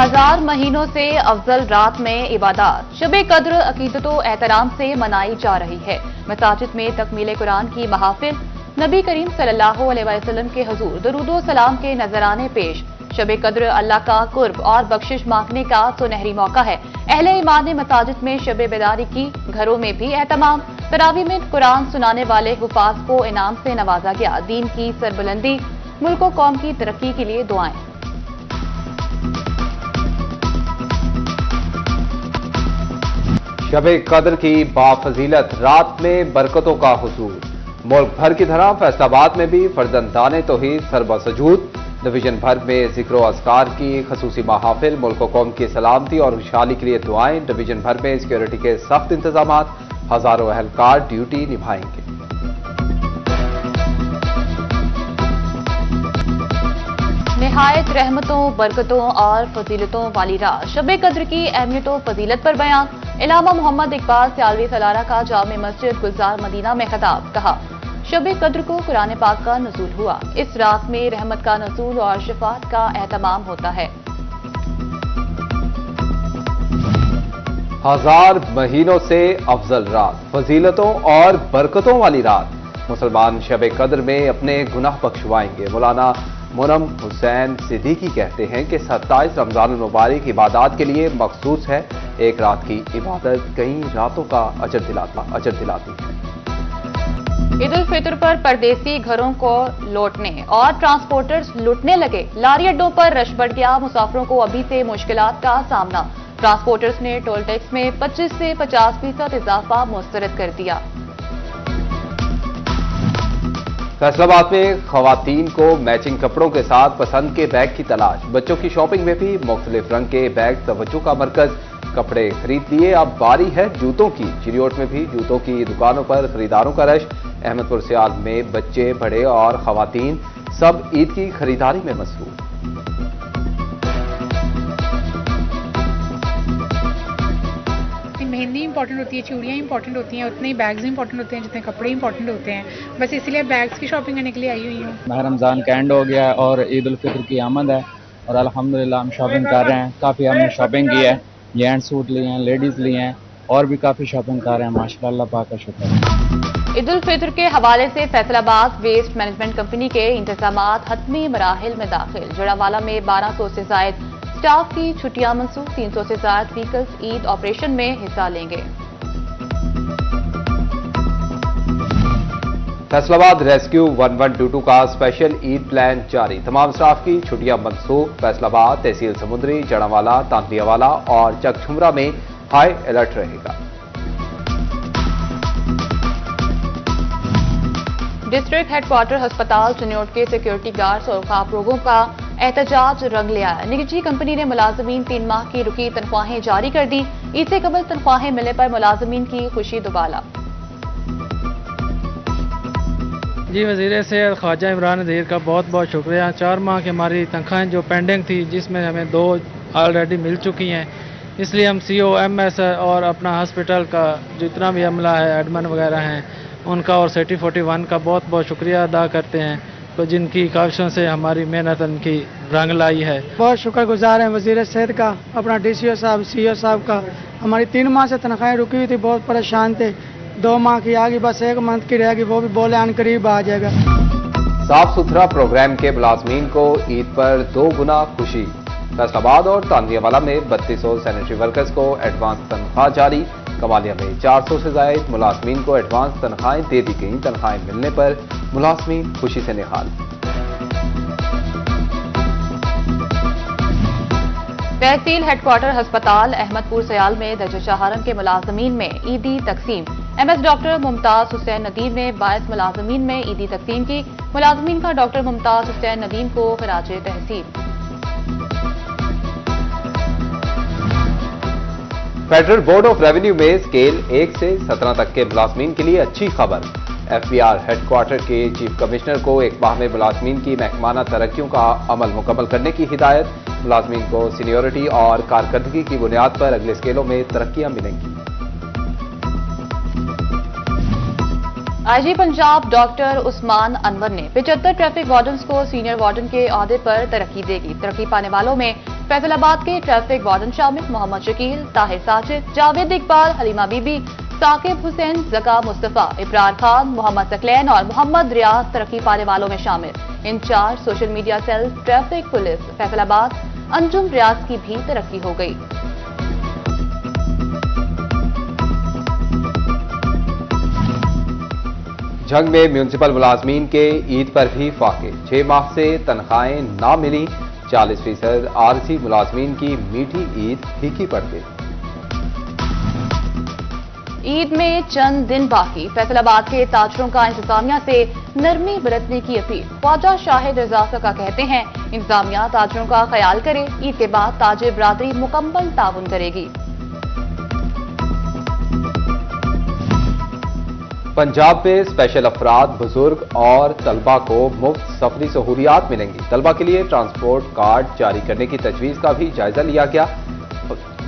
1000 महीनों से अफजल रात में इबादत शब कद्र अकीदतो एहतराम से मनाई जा रही है। मसाजिद में तकमील कुरान की महाफिल, नबी करीम सल्लल्लाहु अलैहि वसल्लम के हुजूर दरूदो सलाम के नजराने पेश। शब कद्र अल्लाह का कुर्ब और बख्शिश मांगने का सुनहरी मौका है। अहले ईमान ने मसाजिद में शब बेदारी की, घरों में भी एहतमाम। तरावी में कुरान सुनाने वाले हुफाज को इनाम से नवाजा गया। दीन की सरबुलंदी, मुल्क और कौम की तरक्की के लिए दुआएं। शब कद्र की बाफजीलत रात में बरकतों का हुजूर। मुल्क भर की तरह फैसलाबाद में भी फर्जंदाने तौहीद सरबसजूद। डिवीजन भर में जिक्र अस्कार की खसूसी महाफिल, मुल्क व कौम की सलामती और खुशहाली के लिए दुआएं। डिवीजन भर में सिक्योरिटी के सख्त इंतजाम, हजारों अहलकार ड्यूटी निभाएंगे। निहायत रहमतों, बरकतों और फजीलतों वाली रात, शब कद्र की अहमियत और फजीलत पर बयान। इलामा मोहम्मद इकबाल सियालवी सलारा का जामे मस्जिद गुलजार मदीना में खिताब। कहा, शब कद्र को कुरान पाक का नुज़ूल हुआ। इस रात में रहमत का नुज़ूल और शिफात का एहतमाम होता है। 1000 महीनों से अफजल रात, फजीलतों और बरकतों वाली रात। मुसलमान शब कद्र में अपने गुनाह बख्शवाएंगे। मौलाना मुनम हुसैन सिद्दीकी कहते हैं कि 27 रमजान मुबारक इबादत के लिए मखसूस है। एक रात की इबादत कई रातों का अजर दिलाती है। ईद उल फितर पर परदेसी घरों को लौटने और ट्रांसपोर्टर्स लुटने लगे। लारी अड्डों पर रश बढ़ गया। मुसाफिरों को अभी से मुश्किलात का सामना। ट्रांसपोर्टर्स ने टोल टैक्स में 25 से 50% इजाफा मुस्तरद कर दिया। फैसलाबाद में खवातीन को मैचिंग कपड़ों के साथ पसंद के बैग की तलाश। बच्चों की शॉपिंग में भी मुख्तलिफ रंग के बैग तवज्जो का मरकज। कपड़े खरीद लिए, अब बारी है जूतों की। चिरियोट में भी जूतों की दुकानों पर खरीदारों का रश। अहमदपुर सियाल में बच्चे, बड़े और खवातीन सब ईद की खरीदारी में मसरूफ। मेहंदी इंपॉर्टेंट होती है, चूड़ियाँ इंपॉर्टेंट होती हैं, उतने ही बैग्स इंपॉर्टेंट होते हैं जितने कपड़े इंपॉर्टेंट होते हैं। बस इसलिए बैग्स की शॉपिंग करने के लिए आई हुई हूँ। माह रमज़ान का एंड हो गया और ईद उल फितर की आमद है और अल्हम्दुलिल्लाह हम शॉपिंग कर रहे हैं। काफ़ी हमने शॉपिंग की है, जेंट्स सूट लिए हैं, लेडीज़ लिए हैं और भी काफ़ी शॉपिंग कर रहे हैं। माशाल्लाह, अल्लाह पाक का शुक्र है। ईद उल फितर के हवाले से फैसलाबाद वेस्ट मैनेजमेंट कंपनी के इंतजामात हतमी मराहिल में दाखिल। जड़ावाला में 1200 से जायद स्टाफ की छुट्टियां मंसूख। 300 से जायद व्हीकल्स ईद ऑपरेशन में हिस्सा लेंगे। फैसलाबाद रेस्क्यू 1122 का स्पेशल ईद प्लान जारी। तमाम स्टाफ की छुट्टियां मनसूख। फैसलाबाद, तहसील समुद्री, जड़ावाला, तांतियावाला और चकझुमरा में हाई अलर्ट रहेगा। डिस्ट्रिक्ट हेडक्वार्टर अस्पताल चिन्योट के सिक्योरिटी गार्ड्स और खाप लोगों का एहतजाज रंग ले आया। निजी कंपनी ने मुलाजमीन 3 माह की रुकी तनख्वाहें जारी कर दी। ईद से कबल तनख्वाहें मिलने पर मुलाजमीन की खुशी दुबाला। जी, वज़ीर सेहत ख्वाजा इमरान नज़ीर का बहुत बहुत शुक्रिया। 4 माह की हमारी तनख्वाहें जो पेंडिंग थी, जिसमें हमें 2 ऑलरेडी मिल चुकी हैं, इसलिए हम CO, MS और अपना हॉस्पिटल का जितना भी अमला है, एडमिन वगैरह हैं, उनका और सिटी 41 का बहुत बहुत शुक्रिया अदा करते हैं, तो जिनकी काविशों से हमारी मेहनत उनकी रंग लाई है। बहुत शुक्रगुजार हैं वज़ीर सेहत का, अपना DCO साहब, CO साहब का। हमारी 3 माह से तनख्वाहें रुकी हुई थी, बहुत परेशान थे। 2 माह की आ गई, बस 1 मंथ की रहेगी, वो भी बोले आन करीब आ जाएगा। साफ सुथरा प्रोग्राम के मुलाजमीन को ईद पर 2 गुना खुशी। फैसलाबाद और तांतियावाला में 3200 सैनिटरी वर्कर्स को एडवांस तनख्वाह जारी। कमालिया में 400 से ज्यादा मुलाजमीन को एडवांस तनख्वाहें दे दी गई। तनख्वाहें मिलने पर मुलाजमीन खुशी से निहाल। तहसील हेडक्वार्टर अस्पताल अहमदपुर सयाल में दर्ज शहारन के मुलाजमीन में ईदी तकसीम। MS डॉक्टर मुमताज हुसैन नदीम ने 22 मुलाजमीन में ईदी तकसीम की। मुलाजमीन का डॉक्टर मुमताज हुसैन नदीम को खराज तहसीन। फेडरल बोर्ड ऑफ रेवेन्यू में स्केल 1 से 17 तक के मुलाजमीन के लिए अच्छी खबर। FBR हेडक्वार्टर के चीफ कमिश्नर को 1 माह में मुलाजमीन की महकमाना तरक्कियों का अमल मुकम्मल करने की हिदायत। मुलाजमीन को सीनियोरिटी और कारकर्दगी की बुनियाद पर अगले स्केलों में तरक्कियां मिलेंगी। IG पंजाब डॉक्टर उस्मान अनवर ने 75 ट्रैफिक वार्डन्स को सीनियर वार्डन के ओहदे पर तरक्की देगी। तरक्की पाने वालों में फैसलाबाद के ट्रैफिक वार्डन शामिल मोहम्मद शकील, ताहिर साजिद, जावेद इकबाल, हलीमा बीबी, साकिब हुसैन, जका मुस्तफा, इब्रार खान, मोहम्मद सकलैन और मोहम्मद रियाज तरक्की पाने वालों में शामिल। Incharge social media cell traffic police Faisalabad Anjum Riaz की भी तरक्की हो गई। जंग में म्यूनिसिपल मुलाजमीन के ईद पर भी फाके, 6 माह से तनख्वाहें ना मिली, 40% आरसी मुलाजमीन की मीठी ईद फीकी पड़ गई। ईद में चंद दिन बाकी, फैसलाबाद के ताजरों का इंतजामिया से नरमी बरतने की अपील। ख्वाजा शाहिद रजा का कहते हैं, इंतजामिया ताजरों का ख्याल करे, ईद के बाद ताजिर बरादरी मुकम्मल ताउन करेगी। पंजाब में स्पेशल अफराद, बुजुर्ग और तलबा को मुफ्त सफरी सहूलियात मिलेंगी। तलबा के लिए ट्रांसपोर्ट कार्ड जारी करने की तजवीज का भी जायजा लिया गया।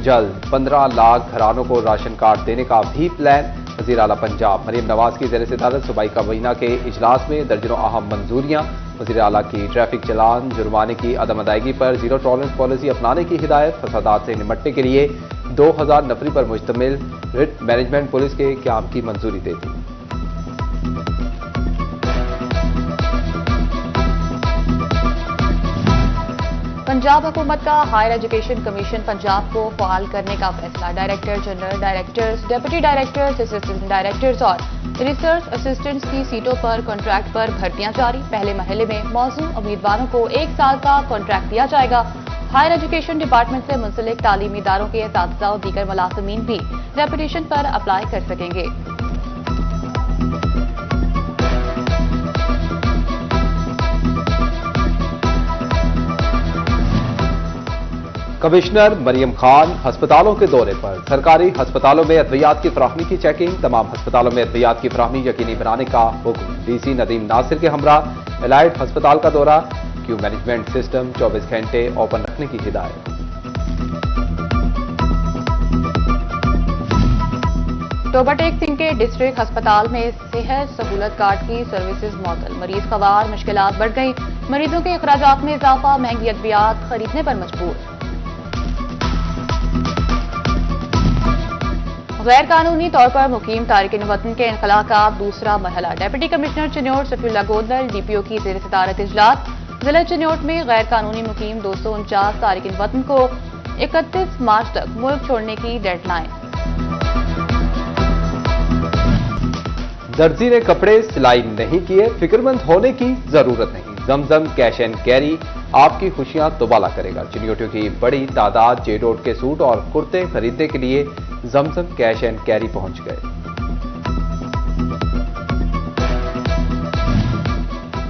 जल्द 15 लाख घरानों को राशन कार्ड देने का भी प्लान। वज़ीर आला पंजाब मरीम नवाज की ज़ेर सदारत सूबाई काबीना के इजलास में दर्जनों अहम मंजूरियां। वज़ीर आला की ट्रैफिक चलान जुर्माने की अदम अदायगी पर जीरो टॉलरेंस पॉलिसी अपनाने की हिदायत। फसादात से निपटने के लिए 2000 नफरी पर मुश्तमिल रिट मैनेजमेंट पुलिस के क्याम की मंजूरी दे दी। पंजाब हुकूमत का हायर एजुकेशन कमीशन पंजाब को फ़आल करने का फैसला। Director general, directors, deputy directors, assistant directors और रिसर्च असिस्टेंट्स की सीटों पर कॉन्ट्रैक्ट पर भर्तियां जारी। पहले मरहले में मौजूद उम्मीदवारों को 1 साल का कॉन्ट्रैक्ट दिया जाएगा। हायर एजुकेशन डिपार्टमेंट से मुंसलिक तालीमी इदारों के असातिज़ा और दीगर मुलाज़िमीन भी रेपुटेशन पर अप्लाई कर सकेंगे। कमिश्नर मरियम खान अस्पतालों के दौरे पर। सरकारी अस्पतालों में अद्वियात की फराहमी की चेकिंग। तमाम अस्पतालों में अद्वियात की फराहमी यकीनी बनाने का हुक्म। डीसी नदीम नासिर के हमरा एलाइड अस्पताल का दौरा। क्यू मैनेजमेंट सिस्टम 24 घंटे ओपन रखने की हिदायत। तोबा टेक सिंह के डिस्ट्रिक्ट अस्पताल में सेहत सहूलत कार्ड की सर्विसेज मअतल। मरीज खवार मुश्किलात बढ़ गई। मरीजों के अखराजात में इजाफा, महंगी अद्वियात खरीदने पर मजबूर। गैर कानूनी तौर पर मुकीम तारिकिन वतन के इनखला का दूसरा मरहला। Deputy commissioner Chiniot Safiullah Gondal DPO की ज़ेर सदारत इजलास। जिला चिन्योट में गैर कानूनी मुकीम 249 तारिकिन वतन को 31 मार्च तक मुल्क छोड़ने की डेडलाइन। दर्जी ने कपड़े सिलाई नहीं किए, फिक्रमंद होने की जरूरत नहीं। जमजम कैश एंड कैरी आपकी खुशियां दुबाला करेगा। चिन्योटियों की बड़ी तादाद जे डॉट के सूट और कुर्ते खरीदने के लिए जमजम कैश एंड कैरी पहुंच गए।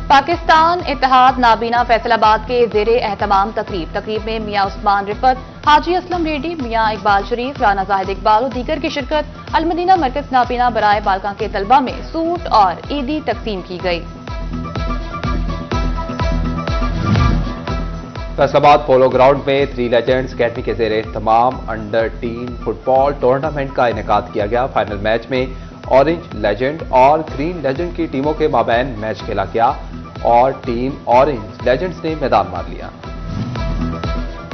पाकिस्तान इत्तेहाद नाबीना फैसलाबाद के ज़ेरे एहतमाम तकरीब में मियां उस्मान रिफत, हाजी असलम रेड्डी, मियां इकबाल शरीफ, राना जाहिद इकबाल और दीगर की शिरकत। अलमदीना मरकज नाबीना बराए बालका के तलबा में सूट और ईदी तकसीम की गई। फैसलाबाद पोलो ग्राउंड में 3 लेजेंड्स अकेडमी के ज़ेरे तमाम अंडर 10 फुटबॉल टूर्नामेंट का इनेकाद किया गया। फाइनल मैच में ऑरेंज लेजेंड और ग्रीन लेजेंड की टीमों के माबैन मैच खेला गया और टीम ऑरेंज लेजेंड्स ने मैदान मार लिया।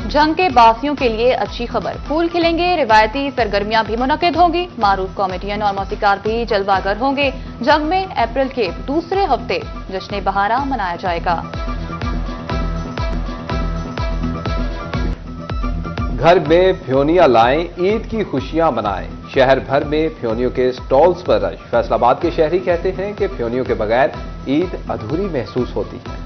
जंग के बासियों के लिए अच्छी खबर, फूल खिलेंगे, रिवायती सरगर्मियां भी मुनक्किद होंगी। मारूफ कॉमेडियन और मौसीकार भी जलवागर होंगे। जंग में अप्रैल के दूसरे हफ्ते जश्न बहारा मनाया जाएगा। घर में फ्योनिया लाएं, ईद की खुशियां मनाएं। शहर भर में फ्योनियों के स्टॉल्स पर रश। फैसलाबाद के शहरी कहते हैं कि फ्योनियों के बगैर ईद अधूरी महसूस होती है।